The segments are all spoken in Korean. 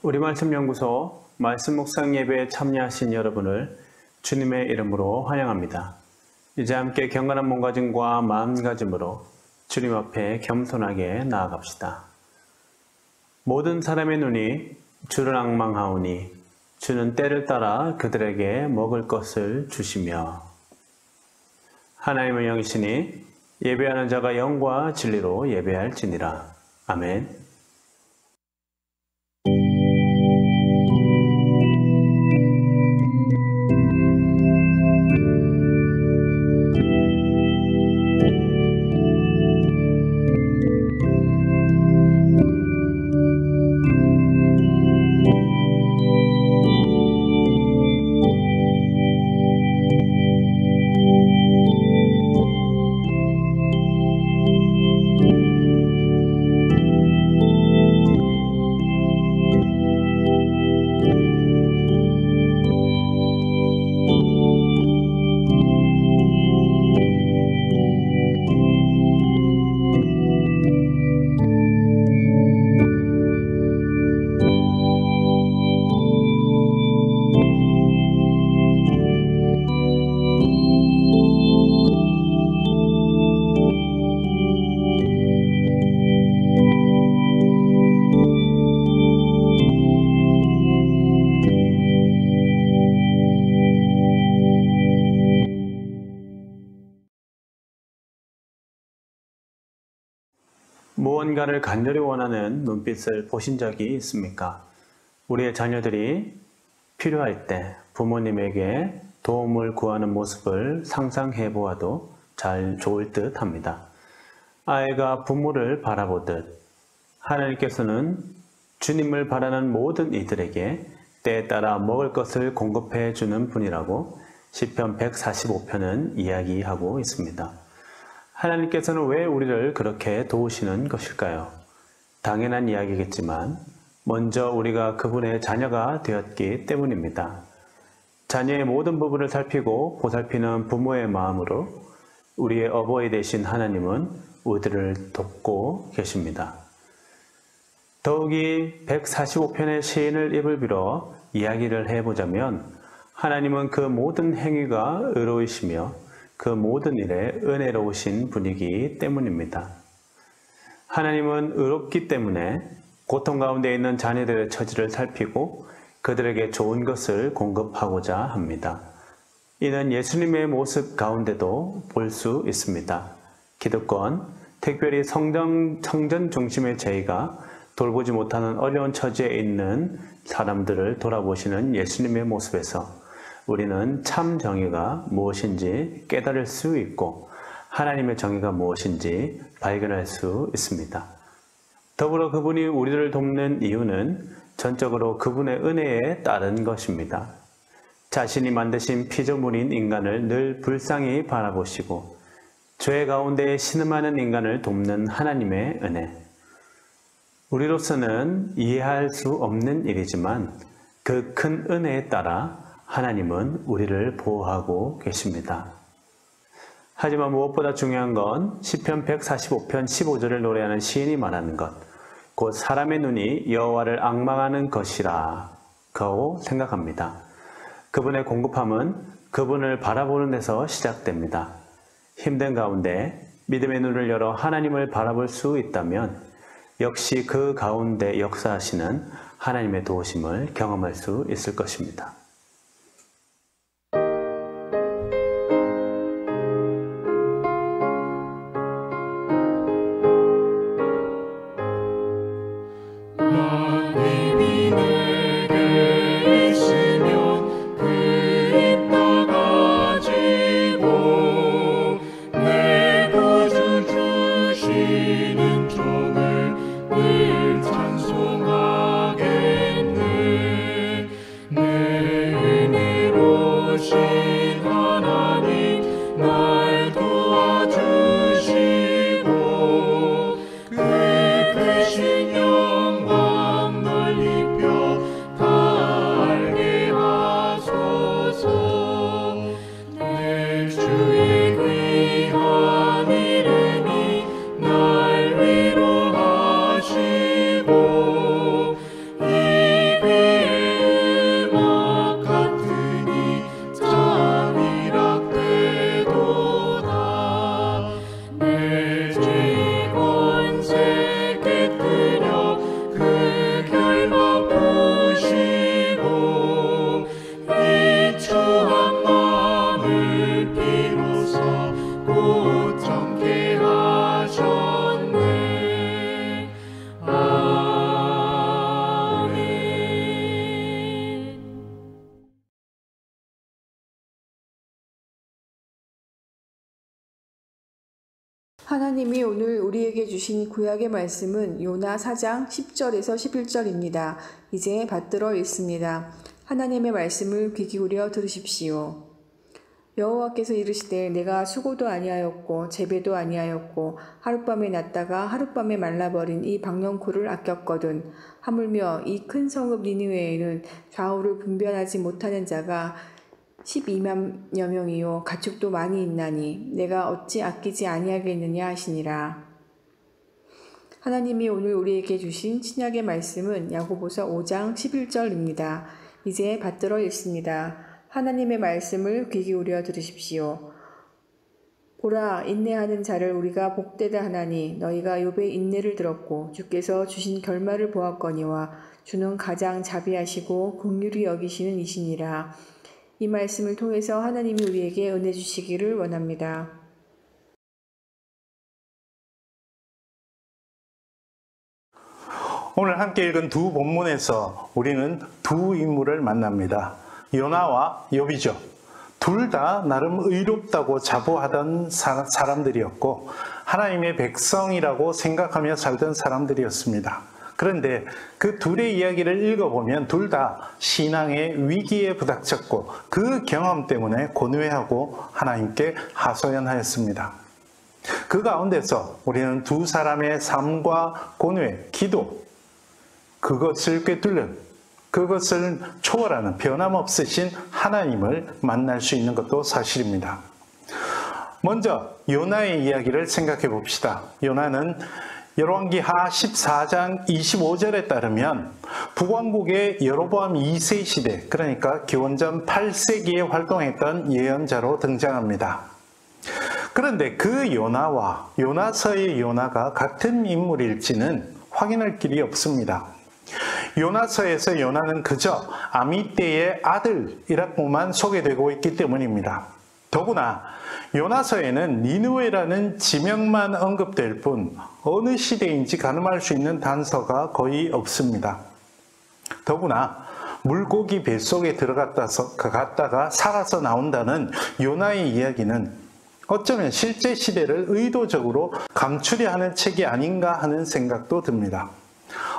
우리 말씀연구소 말씀 묵상 예배에 참여하신 여러분을 주님의 이름으로 환영합니다. 이제 함께 경건한 몸가짐과 마음가짐으로 주님 앞에 겸손하게 나아갑시다. 모든 사람의 눈이 주를 앙망하오니 주는 때를 따라 그들에게 먹을 것을 주시며, 하나님의 영이시니 예배하는 자가 영과 진리로 예배할지니라. 아멘. 무언가를 간절히 원하는 눈빛을 보신 적이 있습니까? 우리의 자녀들이 필요할 때 부모님에게 도움을 구하는 모습을 상상해 보아도 잘 좋을 듯 합니다. 아이가 부모를 바라보듯 하나님께서는 주님을 바라는 모든 이들에게 때에 따라 먹을 것을 공급해 주는 분이라고 시편 145편은 이야기하고 있습니다. 하나님께서는 왜 우리를 그렇게 도우시는 것일까요? 당연한 이야기겠지만 먼저 우리가 그분의 자녀가 되었기 때문입니다. 자녀의 모든 부분을 살피고 보살피는 부모의 마음으로 우리의 어버이 되신 하나님은 우리를 돕고 계십니다. 더욱이 145편의 시인을 입을 빌어 이야기를 해보자면, 하나님은 그 모든 행위가 의로우시며 그 모든 일에 은혜로우신 분이기 때문입니다. 하나님은 의롭기 때문에 고통 가운데 있는 자녀들의 처지를 살피고 그들에게 좋은 것을 공급하고자 합니다. 이는 예수님의 모습 가운데도 볼 수 있습니다. 기득권, 특별히 성전 중심의 저희가 돌보지 못하는 어려운 처지에 있는 사람들을 돌아보시는 예수님의 모습에서 우리는 참 정의가 무엇인지 깨달을 수 있고 하나님의 정의가 무엇인지 발견할 수 있습니다. 더불어 그분이 우리를 돕는 이유는 전적으로 그분의 은혜에 따른 것입니다. 자신이 만드신 피조물인 인간을 늘 불쌍히 바라보시고 죄 가운데 신음하는 인간을 돕는 하나님의 은혜. 우리로서는 이해할 수 없는 일이지만 그 큰 은혜에 따라 하나님은 우리를 보호하고 계십니다. 하지만 무엇보다 중요한 건 시편 145편 15절을 노래하는 시인이 말하는 것, 곧 사람의 눈이 여호와를 앙망하는 것이라고 생각합니다. 그분의 공급함은 그분을 바라보는 데서 시작됩니다. 힘든 가운데 믿음의 눈을 열어 하나님을 바라볼 수 있다면 역시 그 가운데 역사하시는 하나님의 도우심을 경험할 수 있을 것입니다. 찬송하겠네. 하나님이 오늘 우리에게 주신 구약의 말씀은 요나 4장 10절에서 11절입니다. 이제 받들어 읽습니다. 하나님의 말씀을 귀 기울여 들으십시오. 여호와께서 이르시되 내가 수고도 아니하였고 재배도 아니하였고 하룻밤에 났다가 하룻밤에 말라버린 이 박넝쿨을 아꼈거든. 하물며 이 큰 성읍 니느웨에는 좌우를 분별하지 못하는 자가 12만여 명이요 가축도 많이 있나니 내가 어찌 아끼지 아니하겠느냐 하시니라. 하나님이 오늘 우리에게 주신 신약의 말씀은 야고보서 5장 11절입니다. 이제 받들어 읽습니다. 하나님의 말씀을 귀 기울여 들으십시오. 보라, 인내하는 자를 우리가 복되다 하나니 너희가 욥의 인내를 들었고 주께서 주신 결말을 보았거니와 주는 가장 자비하시고 긍휼히 여기시는 이시니라. 이 말씀을 통해서 하나님이 우리에게 은혜 주시기를 원합니다. 오늘 함께 읽은 두 본문에서 우리는 두 인물을 만납니다. 요나와 욥이죠. 둘 다 나름 의롭다고 자부하던 사람들이었고 하나님의 백성이라고 생각하며 살던 사람들이었습니다. 그런데 그 둘의 이야기를 읽어보면 둘 다 신앙의 위기에 부닥쳤고 그 경험 때문에 고뇌하고 하나님께 하소연하였습니다. 그 가운데서 우리는 두 사람의 삶과 고뇌, 기도, 그것을 꿰뚫는, 그것을 초월하는 변함없으신 하나님을 만날 수 있는 것도 사실입니다. 먼저 요나의 이야기를 생각해 봅시다. 요나는 열왕기하 14장 25절에 따르면 북왕국의 여로보암 2세 시대, 그러니까 기원전 8세기에 활동했던 예언자로 등장합니다. 그런데 그 요나와 요나서의 요나가 같은 인물일지는 확인할 길이 없습니다. 요나서에서 요나는 그저 아미떼의 아들이라고만 소개되고 있기 때문입니다. 더구나 요나서에는 니느웨라는 지명만 언급될 뿐 어느 시대인지 가늠할 수 있는 단서가 거의 없습니다. 더구나 물고기 뱃속에 갔다가 살아서 나온다는 요나의 이야기는 어쩌면 실제 시대를 의도적으로 감추려 하는 책이 아닌가 하는 생각도 듭니다.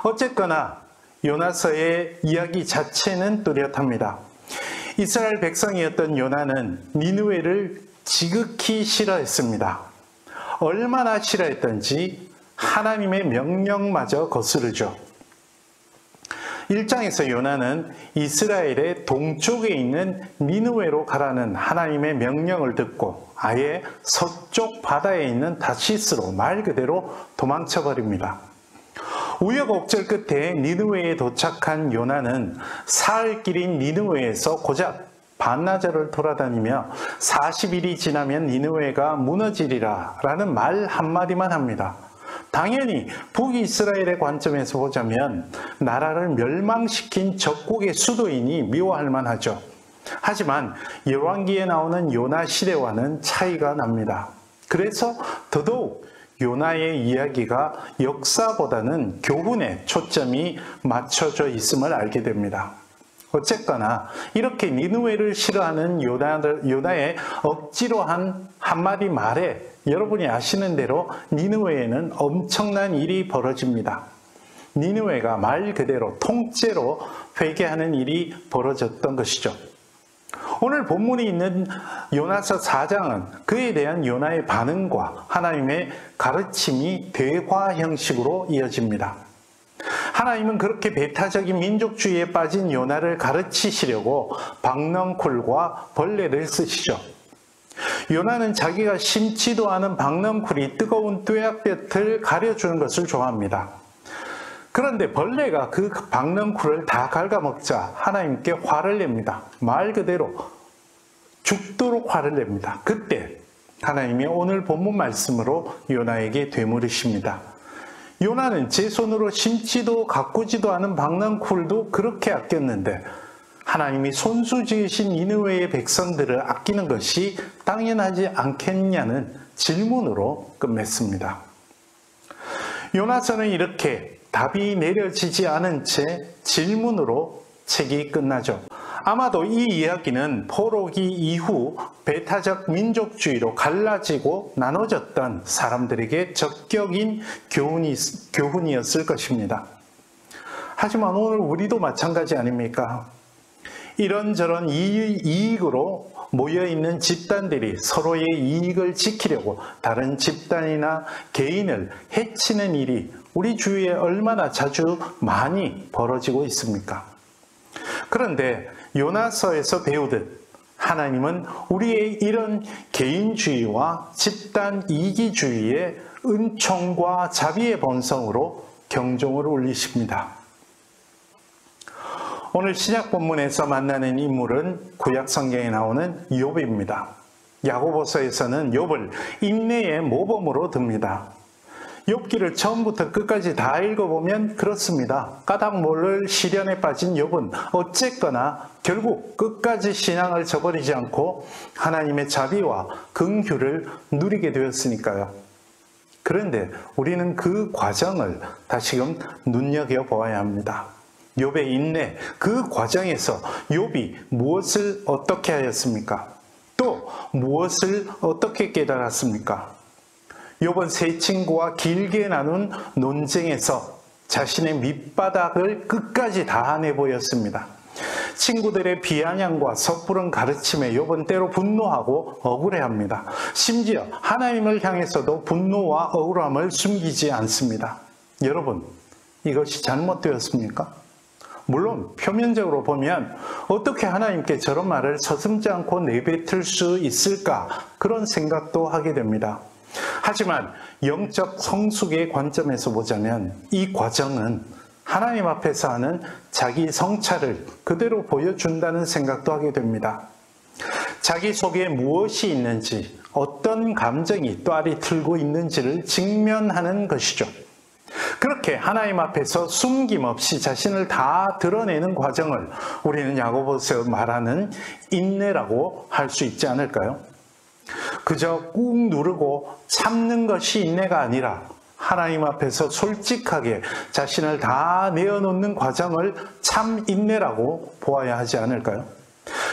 어쨌거나 요나서의 이야기 자체는 뚜렷합니다. 이스라엘 백성이었던 요나는 니느웨를 지극히 싫어했습니다. 얼마나 싫어했던지 하나님의 명령마저 거스르죠. 1장에서 요나는 이스라엘의 동쪽에 있는 니느웨로 가라는 하나님의 명령을 듣고 아예 서쪽 바다에 있는 다시스로 말 그대로 도망쳐버립니다. 우여곡절 끝에 니느웨에 도착한 요나는 사흘길인 니느웨에서 고작 반나절을 돌아다니며 40일이 지나면 니느웨가 무너지리라 라는 말 한마디만 합니다. 당연히 북이스라엘의 관점에서 보자면 나라를 멸망시킨 적국의 수도이니 미워할 만하죠. 하지만 열왕기에 나오는 요나 시대와는 차이가 납니다. 그래서 더더욱 요나의 이야기가 역사보다는 교훈에 초점이 맞춰져 있음을 알게 됩니다. 어쨌거나 이렇게 니느웨를 싫어하는 요나의 억지로 한 한마디 말에 여러분이 아시는 대로 니느웨에는 엄청난 일이 벌어집니다. 니느웨가 말 그대로 통째로 회개하는 일이 벌어졌던 것이죠. 오늘 본문이 있는 요나서 4장은 그에 대한 요나의 반응과 하나님의 가르침이 대화 형식으로 이어집니다. 하나님은 그렇게 배타적인 민족주의에 빠진 요나를 가르치시려고 박넝쿨과 벌레를 쓰시죠. 요나는 자기가 심지도 않은 박넝쿨이 뜨거운 뙤약볕을 가려주는 것을 좋아합니다. 그런데 벌레가 그 박넝쿨을 다 갉아먹자 하나님께 화를 냅니다. 말 그대로 죽도록 화를 냅니다. 그때 하나님이 오늘 본문 말씀으로 요나에게 되물으십니다. 요나는 제 손으로 심지도 가꾸지도 않은 박넝쿨도 그렇게 아꼈는데 하나님이 손수 지으신 니느웨의 백성들을 아끼는 것이 당연하지 않겠냐는 질문으로 끝맺습니다. 요나서는 이렇게 답이 내려지지 않은 채 질문으로 책이 끝나죠. 아마도 이 이야기는 포로기 이후 배타적 민족주의로 갈라지고 나눠졌던 사람들에게 적격인 교훈이었을 것입니다. 하지만 오늘 우리도 마찬가지 아닙니까? 이런저런 이익으로 모여있는 집단들이 서로의 이익을 지키려고 다른 집단이나 개인을 해치는 일이 우리 주위에 얼마나 자주 많이 벌어지고 있습니까? 그런데 요나서에서 배우듯 하나님은 우리의 이런 개인주의와 집단 이기주의의 은총과 자비의 본성으로 경종을 울리십니다. 오늘 신약 본문에서 만나는 인물은 구약 성경에 나오는 욥입니다. 야고보서에서는 욥을 인내의 모범으로 듭니다. 욥기를 처음부터 끝까지 다 읽어보면 그렇습니다. 까닭 모를 시련에 빠진 욥은 어쨌거나 결국 끝까지 신앙을 저버리지 않고 하나님의 자비와 긍휼을 누리게 되었으니까요. 그런데 우리는 그 과정을 다시금 눈여겨보아야 합니다. 욥의 인내, 그 과정에서 욥이 무엇을 어떻게 하였습니까? 또 무엇을 어떻게 깨달았습니까? 욥은 세 친구와 길게 나눈 논쟁에서 자신의 밑바닥을 끝까지 다 내보였습니다. 친구들의 비아냥과 섣부른 가르침에 욥은 때로 분노하고 억울해합니다. 심지어 하나님을 향해서도 분노와 억울함을 숨기지 않습니다. 여러분, 이것이 잘못되었습니까? 물론 표면적으로 보면 어떻게 하나님께 저런 말을 서슴지 않고 내뱉을 수 있을까, 그런 생각도 하게 됩니다. 하지만 영적 성숙의 관점에서 보자면 이 과정은 하나님 앞에서 하는 자기 성찰을 그대로 보여준다는 생각도 하게 됩니다. 자기 속에 무엇이 있는지, 어떤 감정이 또아리 틀고 있는지를 직면하는 것이죠. 그렇게 하나님 앞에서 숨김없이 자신을 다 드러내는 과정을 우리는 야고보서에서 말하는 인내라고 할 수 있지 않을까요? 그저 꾹 누르고 참는 것이 인내가 아니라 하나님 앞에서 솔직하게 자신을 다 내어놓는 과정을 참 인내라고 보아야 하지 않을까요?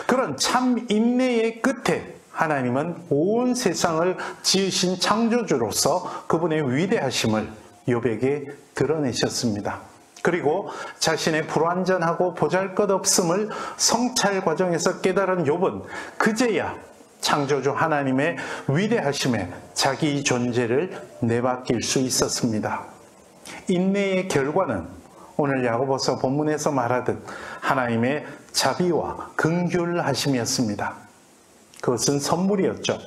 그런 참 인내의 끝에 하나님은 온 세상을 지으신 창조주로서 그분의 위대하심을 욥에게 드러내셨습니다. 그리고 자신의 불완전하고 보잘것없음을 성찰 과정에서 깨달은 욥은 그제야 창조주 하나님의 위대하심에 자기 존재를 내바뀔 수 있었습니다. 인내의 결과는 오늘 야고보서 본문에서 말하듯 하나님의 자비와 긍휼하심이었습니다. 그것은 선물이었죠.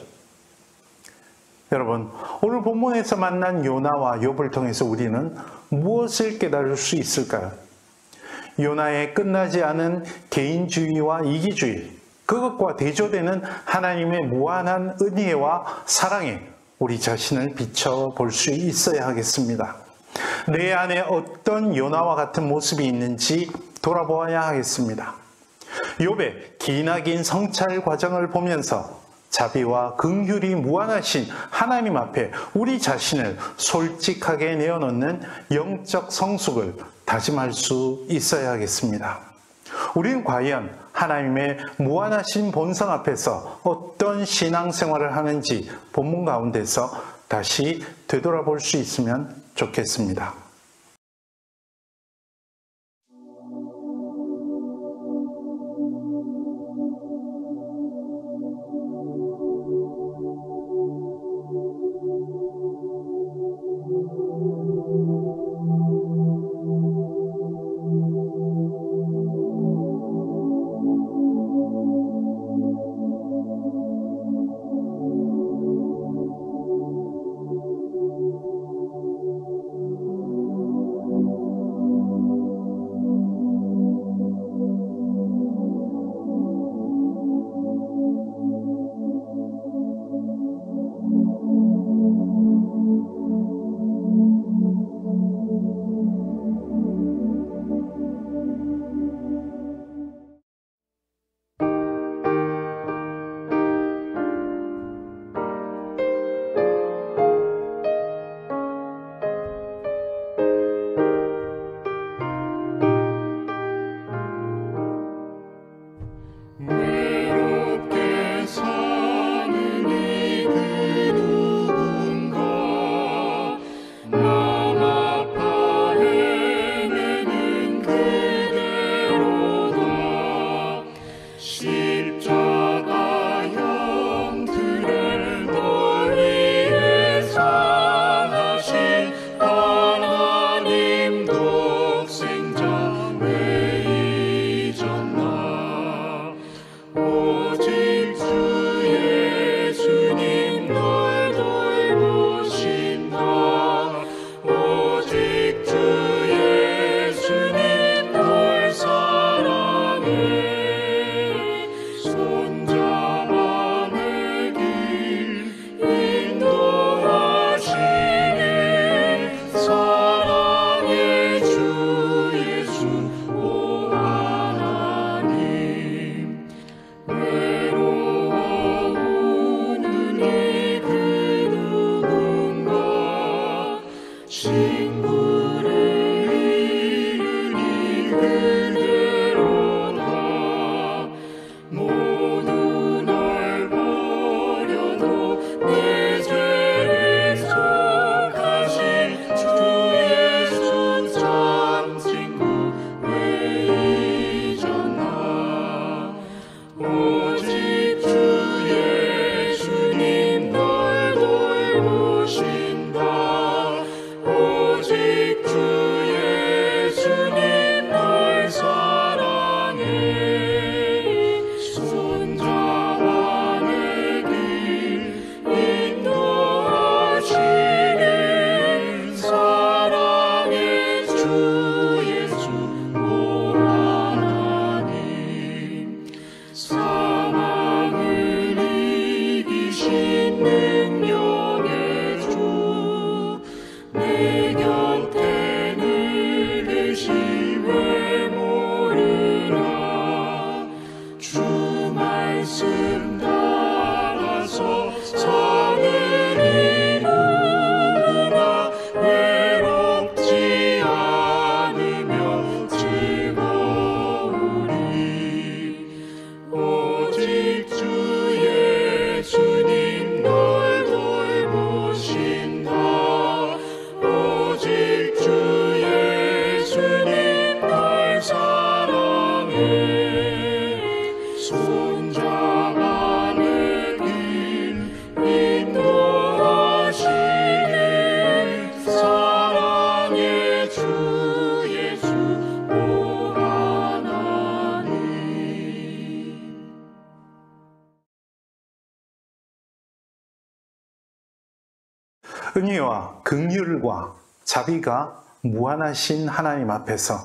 여러분, 오늘 본문에서 만난 요나와 욥을 통해서 우리는 무엇을 깨달을 수 있을까요? 요나의 끝나지 않은 개인주의와 이기주의, 그것과 대조되는 하나님의 무한한 은혜와 사랑에 우리 자신을 비춰볼 수 있어야 하겠습니다. 내 안에 어떤 요나와 같은 모습이 있는지 돌아보아야 하겠습니다. 욥의 기나긴 성찰 과정을 보면서 자비와 긍휼이 무한하신 하나님 앞에 우리 자신을 솔직하게 내어놓는 영적 성숙을 다짐할 수 있어야 하겠습니다. 우리는 과연 하나님의 무한하신 본성 앞에서 어떤 신앙생활을 하는지 본문 가운데서 다시 되돌아볼 수 있으면 좋겠습니다. 은혜와 긍휼과 자비가 무한하신 하나님 앞에서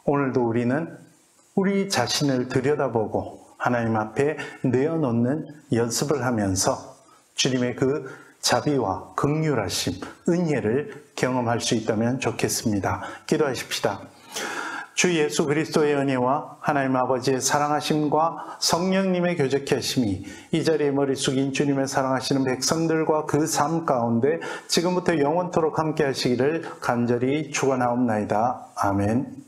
오늘도 우리는 우리 자신을 들여다보고 하나님 앞에 내어놓는 연습을 하면서 주님의 그 자비와 긍휼하심, 은혜를 경험할 수 있다면 좋겠습니다. 기도하십시다. 주 예수 그리스도의 은혜와 하나님 아버지의 사랑하심과 성령님의 교제케 하심이 이 자리에 머리 숙인 주님의 사랑하시는 백성들과 그 삶 가운데 지금부터 영원토록 함께 하시기를 간절히 축원하옵나이다. 아멘.